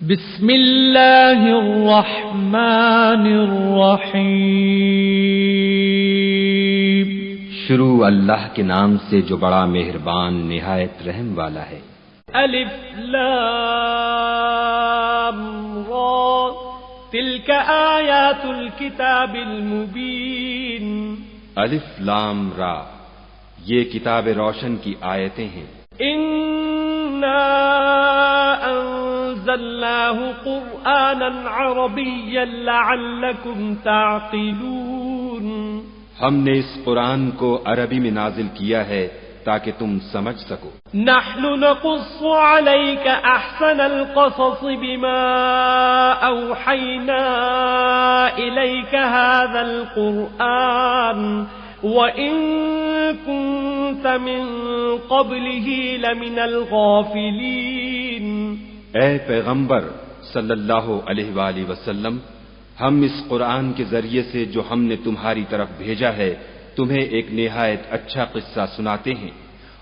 بسم اللہ الرحمن الرحیم۔ شروع اللہ کے نام سے جو بڑا مہربان نہایت رحم والا ہے۔ الف لام را تلک آیات الکتاب المبین۔ الف لام را، یہ کتاب روشن کی آیتیں ہیں۔ انا انزلناه قرآنا عربیا لعلکم تعقلون۔ ہم نے اس قرآن کو عربی میں نازل کیا ہے تاکہ تم سمجھ سکو۔ نحن نقص عليك احسن القصص بما اوحينا اليك هذا القرآن وان كنت من قبله لمن الغافلين۔ اے پیغمبر صلی اللہ علیہ وآلہ وسلم، ہم اس قرآن کے ذریعے سے جو ہم نے تمہاری طرف بھیجا ہے تمہیں ایک نہایت اچھا قصہ سناتے ہیں،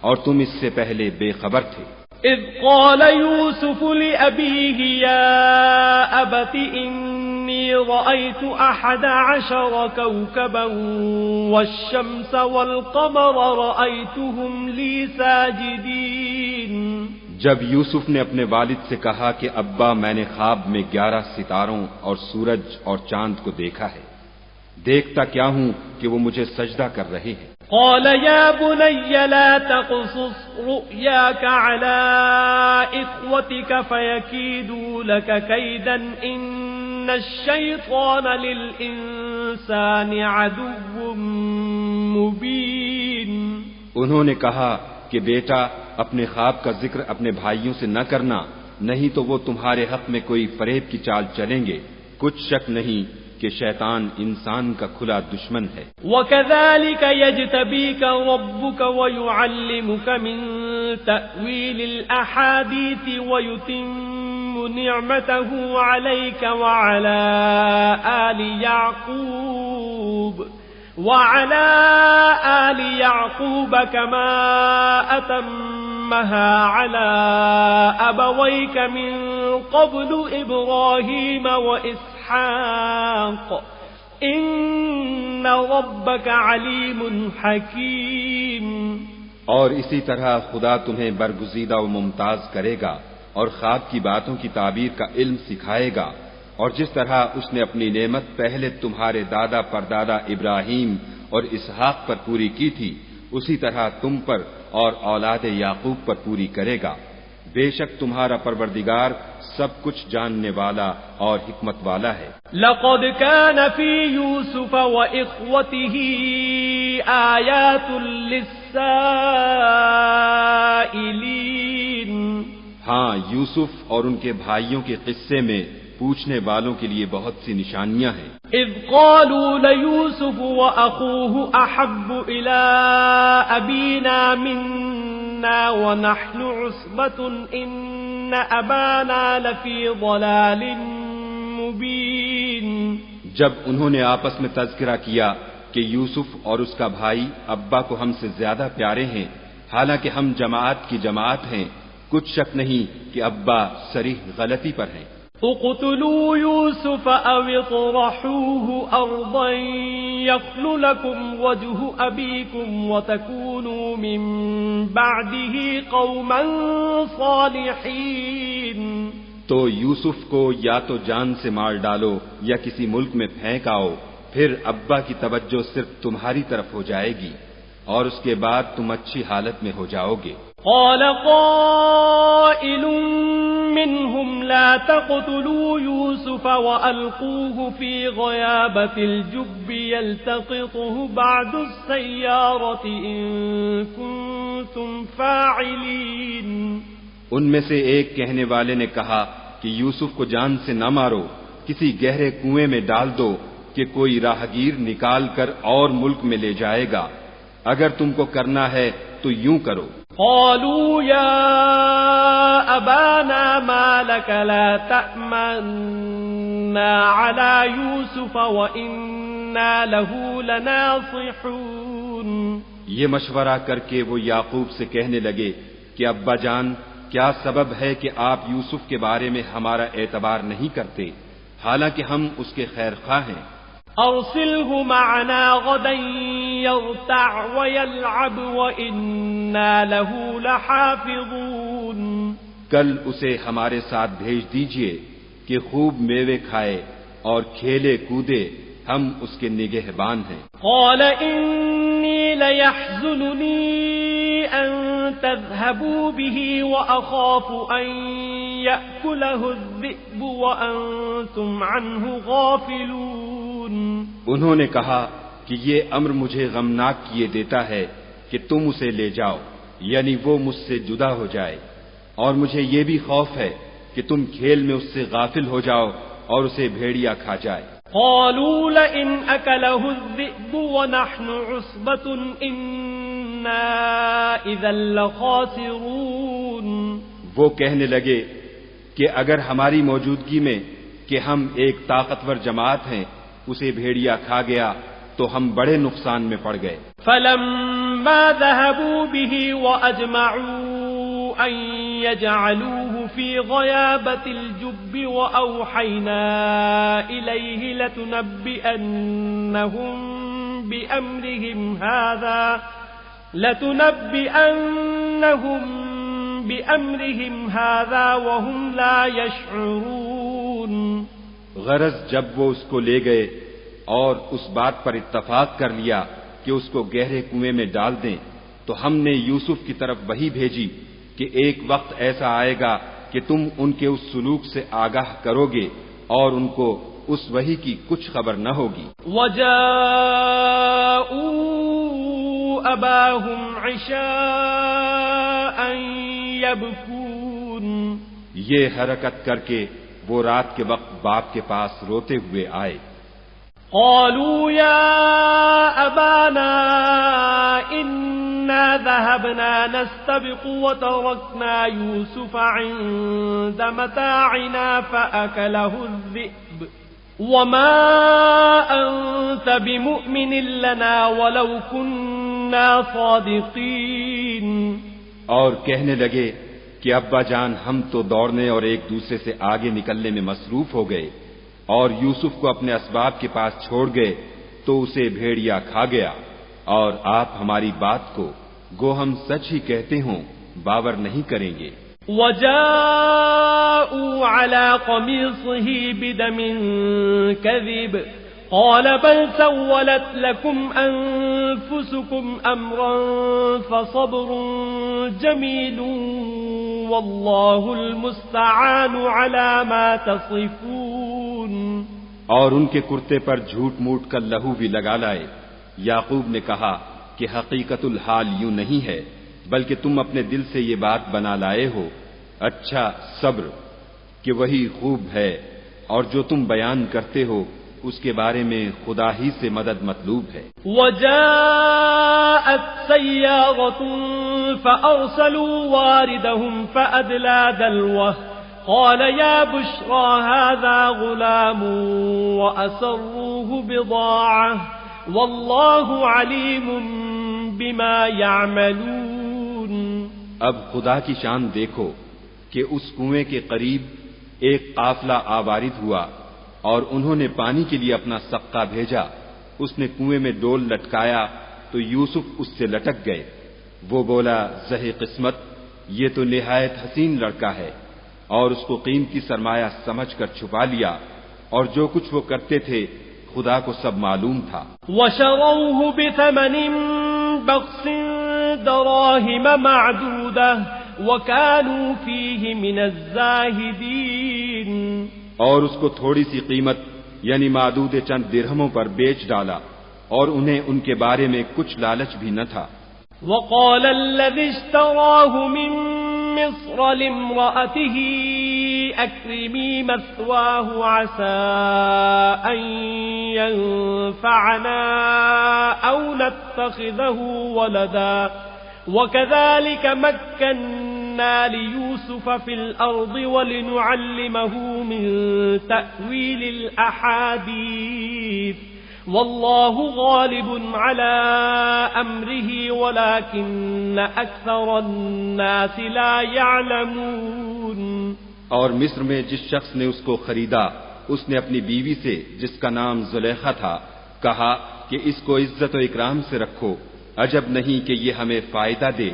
اور تم اس سے پہلے بے خبر تھے۔ اذ قال يوسف لأبيه يا أبت إني رأيت 11 كوكبا والشمس والقمر رأيتهم لي ساجدين۔ جب یوسف نے اپنے والد سے کہا کہ ابا میں نے خواب میں 11 ستاروں اور سورج اور چاند کو دیکھا ہے، دیکھتا کیا ہوں کہ وہ مجھے سجدہ کر رہے ہیں۔ قال يا بني لا تقصص رؤياك على إخوتك فيكيدوا لك كيدا إن الشيطان للإنسان عدو مبين۔ انہوں نے کہا کہ بیٹا اپنے خواب کا ذکر اپنے بھائیوں سے نہ کرنا، نہیں تو وہ تمہارے حق میں کوئی فریب کی چال چلیں گے۔ کچھ شک نہیں کہ شیطان انسان کا کھلا دشمن ہے۔ وَكَذَلِكَ يَجْتَبِيكَ رَبُّكَ وَيُعَلِّمُكَ مِن تَأْوِيلِ الْأَحَادِيثِ وَيُتِمُّ نِعْمَتَهُ عَلَيْكَ وَعَلَى آلِ يَعْقُوبَ كَمَا أَتَمَّهَا عَلَى أَبَوَيْكَ مِن قَبْلُ إِبْرَاهِيمَ وَإِسْحَاقَ إِنَّ رَبَّكَ عَلِيمٌ حَكِيمٌ۔ اور اسی طرح خدا تمہیں برگزیدہ و ممتاز کرے گا اور خواب کی باتوں کی تعبیر کا علم سکھائے گا، اور جس طرح اس نے اپنی نعمت پہلے تمہارے دادا پردادا ابراہیم اور اسحاق پر پوری کی تھی، اسی طرح تم پر اور اولاد یعقوب پر پوری کرے گا۔ بے شک تمہارا پروردگار سب کچھ جاننے والا اور حکمت والا ہے۔ لقد كان في يوسف وإخوته آيات للسائلين۔ ہاں، یوسف اور ان کے بھائیوں کے قصے میں پوچھنے والوں کے لیے بہت سی نشانیاں ہیں۔ اذ قالوا ليوسف واخوه احب الى ابينا منا ونحن عصبة ان ابانا لفي ضلال مبين۔ جب انہوں نے آپس میں تذکرہ کیا کہ یوسف اور اس کا بھائی ابا کو ہم سے زیادہ پیارے ہیں، حالانکہ ہم جماعت کی جماعت ہیں، کچھ شک نہیں کہ ابا صریح غلطی پر ہیں۔ اقتلوا يوسف او اطرحوه ارضا يخل لكم وجه ابيكم وتكونوا من بعده قوما صالحين۔ تو یوسف کو یا تو جان سے مار ڈالو یا کسی ملک میں پھینک آؤ، پھر ابا کی توجہ صرف تمہاری طرف ہو جائے گی اور اس کے بعد تم اچھی حالت میں ہو جاؤ گے۔ قال قائل منهم لا تقتلوا يوسف وألقوه في غيابة الجب يلتقطه بعض السيارة إن كنتم فاعلين۔ ان میں سے ایک کہنے والے نے کہا کہ یوسف کو جان سے نہ مارو، کسی گہرے کنویں میں ڈال دو کہ کوئی راہگیر نکال کر اور ملک میں لے جائے گا، اگر تم کو کرنا ہے تو یوں کرو۔ قالوا يا أبانا ما لك لا تأمنا على يوسف وإنا له لناصحون۔ یہ مشورہ کر کے وہ یعقوب سے کہنے لگے کہ ابا جان کیا سبب ہے کہ آپ یوسف کے بارے میں ہمارا اعتبار نہیں کرتے حالانکہ ہم اس کے خیر خواہ ہیں؟ أرسله معنا غدا يرتع ويلعب وإنا له لحافظون. کل اسے ہمارے ساتھ بھیج دیجئے کہ خوب میوے کھائے اور کھیلے کودے، ہم اس کے نگہبان ہیں. قال إني ليحزنني أن تذهبوا به وأخاف أن يأكله الذئب وأنتم عنه غافلون. انہوں نے کہا کہ یہ امر مجھے غمناک کیے دیتا ہے کہ تم اسے لے جاؤ، یعنی وہ مجھ سے جدا ہو جائے، اور مجھے یہ بھی خوف ہے کہ تم کھیل میں اس سے غافل ہو جاؤ اور اسے بھیڑیا کھا جائے. قالوا لئن أكله الذئب ونحن عصبة إنا إذا لخاسرون. وہ کہنے لگے کہ اگر ہماری موجودگی میں کہ ہم ایک طاقتور جماعت ہیں اسے بھیڑیا کھا گیا تو ہم بڑے نقصان میں پڑ گئے. فلما ذهبوا به وأجمعوا أن يجعلوه في غيابة الجب وأوحينا إليه لتنبئنهم بأمرهم هذا وهم لا يشعرون. غرض جب وہ اس کو لے گئے اور اس بات پر اتفاق کر لیا کہ اس کو گہرے کنویں میں ڈال دیں تو ہم نے یوسف کی طرف وحی بھیجی کہ ایک وقت ایسا آئے گا کہ تم ان کے اس سلوک سے آگاہ کرو گے اور ان کو اس وحی کی کچھ خبر نہ ہوگی. وَجَاءُوا أَبَاهُمْ عِشَاءً يَبْكُونَ. یہ حرکت کر کے وہ رات کے وقت باپ کے پاس روتے ہوئے آئے. قالوا يا أبانا إنا ذهبنا نستبق وتركنا يوسف عند متاعنا فأكله الذئب وما أنت بمؤمن لنا ولو كنا صادقين. اور کہنے لگے کہ ابا جان ہم تو دوڑنے اور ایک دوسرے سے آگے نکلنے میں مصروف ہو گئے اور یوسف کو اپنے اسباب کے پاس چھوڑ گئے تو اسے بھیڑیا کھا گیا، اور آپ ہماری بات کو گو ہم سچ ہی کہتے ہوں باور نہیں کریں گے. وَجَاءُوا عَلَى قَمِيصِهِ بِدَمٍ كَذِبٍ قَالَ بَلْ سَوَّلَتْ لَكُمْ أَنفُسُكُمْ أَمْرًا فَصَبْرٌ جَمِيلٌ وَاللَّهُ الْمُسْتَعَانُ عَلَى مَا تَصِفُونَ. اور ان کے کرتے پر جھوٹ موٹ کا لہو بھی لگا لائے. یعقوب نے کہا کہ حقیقت الحال یوں نہیں ہے بلکہ تم اپنے دل سے یہ بات بنا لائے ہو. اچھا صبر کہ وہی خوب ہے، اور جو تم بیان کرتے ہو اس کے بارے میں خدا ہی سے مدد مطلوب ہے. وَجَاءَتْ سَيَّارَةٌ فَأَرْسَلُوا وَارِدَهُمْ فَأَدْلَى دَلْوَهُ قال يا بشرى هذا غلام وأسروه بضاعة والله عليم بما يعملون. اب خدا کی شان دیکھو کہ اس کنویں کے قریب ایک قافلہ آوارد ہوا اور انہوں نے پانی کے لیے اپنا سقا بھیجا. اس نے کنویں میں ڈول لٹکایا تو یوسف اس سے لٹک گئے. وہ بولا زہے قسمت، یہ تو نہایت حسین لڑکا ہے، اور اس کو قیمتی سرمایہ سمجھ کر چھپا لیا، اور جو کچھ وہ کرتے تھے خدا کو سب معلوم تھا. وَشَرَوْهُ بِثَمَنٍ بَخْسٍ دَرَاهِمَ مَعْدُودَةٍ وَكَانُوا فِيهِ مِنَ الزَّاهِدِينَ. اور اس کو تھوڑی سی قیمت یعنی معدود چند درہموں پر بیچ ڈالا، اور انہیں ان کے بارے میں کچھ لالچ بھی نہ تھا. وَقَالَ الَّذِي اشْتَرَاهُ مِن مصر لامرأته أكرمي مثواه عسى أن ينفعنا أو نتخذه ولدا وكذلك مكنا ليوسف في الأرض ولنعلمه من تأويل الأحاديث والله غالب على أمره ولكن أكثر الناس لا يعلمون. اور مصر میں جس شخص نے اس کو خریدا اس نے اپنی بیوی سے جس کا نام زلیخا تھا کہا کہ اس کو عزت و اکرام سے رکھو، عجب نہیں کہ یہ ہمیں فائدہ دے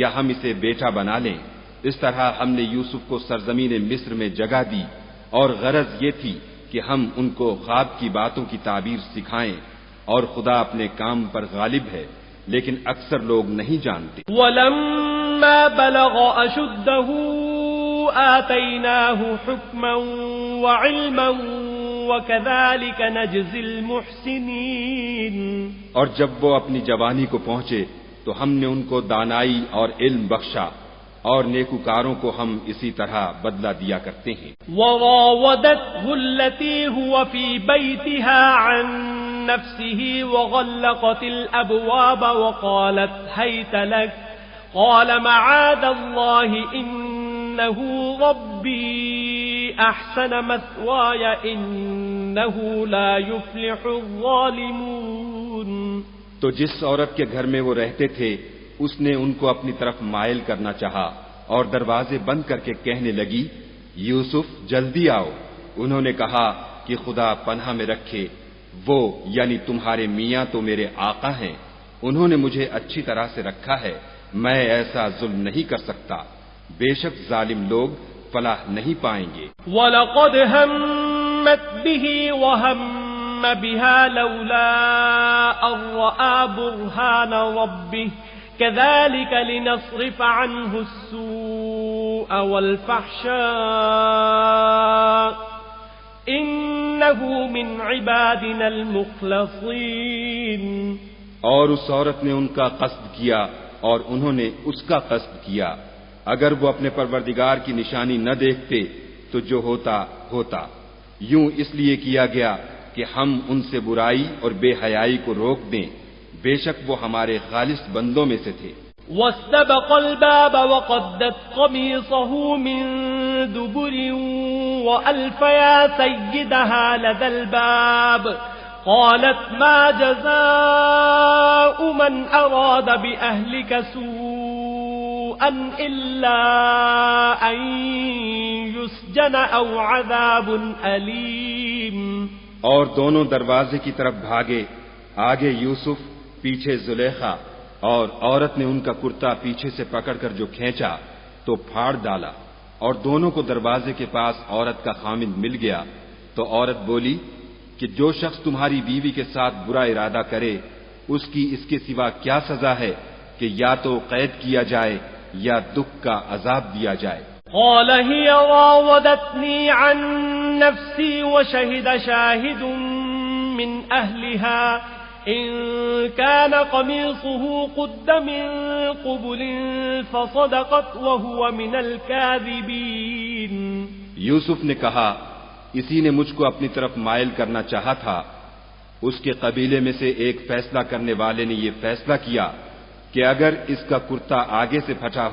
یا ہم اسے بیٹا بنا لیں. اس طرح ہم نے یوسف کو سرزمین مصر میں جگہ دی اور غرض یہ تھی کہ ہم ان کو خواب کی باتوں کی تعبیر سکھائیں، اور خدا اپنے کام پر غالب ہے لیکن اکثر لوگ نہیں جانتے. وَلَمَّا بَلَغَ أَشُدَّهُ آتَيْنَاهُ حُكْمًا وَعِلْمًا وَكَذَلِكَ نَجْزِي الْمُحْسِنِينَ. اور جب وہ اپنی جوانی کو پہنچے تو ہم نے ان کو دانائی اور علم بخشا، اور نیکوکاروں کو ہم اسی طرح بدلہ دیا کرتے ہیں. وراودته التي هو في بيتها عن نفسه وغلقت الأبواب وقالت هيت لك قال معاذ الله إنه ربي أحسن مثواي إنه لا يفلح الظالمون. تو جس عورت کے گھر میں وہ رہتے تھے اس نے ان کو اپنی طرف مائل کرنا چاہا اور دروازے بند کر کے کہنے لگی یوسف جلدی آؤ. انہوں نے کہا کہ خدا پناہ میں رکھے، وہ یعنی تمہارے میاں تو میرے آقا ہیں، انہوں نے مجھے اچھی طرح سے رکھا ہے، میں ایسا ظلم نہیں کر سکتا، بے شک ظالم لوگ فلاح نہیں پائیں گے. وَلَقَدْ هَمَّتْ بِهِ وَهَمَّ بِهَا لَوْلَا أَن رَّأَىٰ بُرْهَانَ رَبِّهِ كَذَلِكَ لِنَصْرِفَ عَنْهُ السُّوءَ وَالْفَحْشَاءَ إِنَّهُ مِنْ عِبَادِنَا الْمُخْلَصِينَ. اور اس عورت نے ان کا قصد کیا اور انہوں نے اس کا قصد کیا، اگر وہ اپنے پروردگار کی نشانی نہ دیکھتے تو جو ہوتا ہوتا. یوں اس لیے کیا گیا کہ ہم ان سے برائی اور بے حیائی کو روک دیں، بے شک وہ ہمارے خالص بندوں میں سے تھے. واستبق الباب وقدت قميصه من دبر وألف يا سيدها لدى الباب قالت ما جزاء من أراد بأهلك سوءا إلا أن يسجن أو عذاب أليم. اور دونوں دروازے کی طرف بھاگے، آگے یوسف پیچھے زلیخا، اور عورت نے ان کا کرتا پیچھے سے پکڑ کر جو کھینچا تو پھاڑ ڈالا، اور دونوں کو دروازے کے پاس عورت کا خامند مل گیا. تو عورت بولی کہ جو شخص تمہاری بیوی کے ساتھ برا ارادہ کرے اس کی اس کے سوا کیا سزا ہے کہ یا تو قید کیا جائے یا دکھ کا عذاب دیا جائے. قال هي راودتني عن نفسي وشهد شاهد من أهلها إن كان قميصه قد من قبل فصدقت وهو من الكاذبين. یوسف نے کہا اسی نے مجھ کو اپنی طرف مائل کرنا چاہا تھا. اس کے قبیلے میں سے ایک فیصلہ کرنے والے نے یہ فیصلہ کیا کہ اگر اس کا کرتا آگے سے پھٹا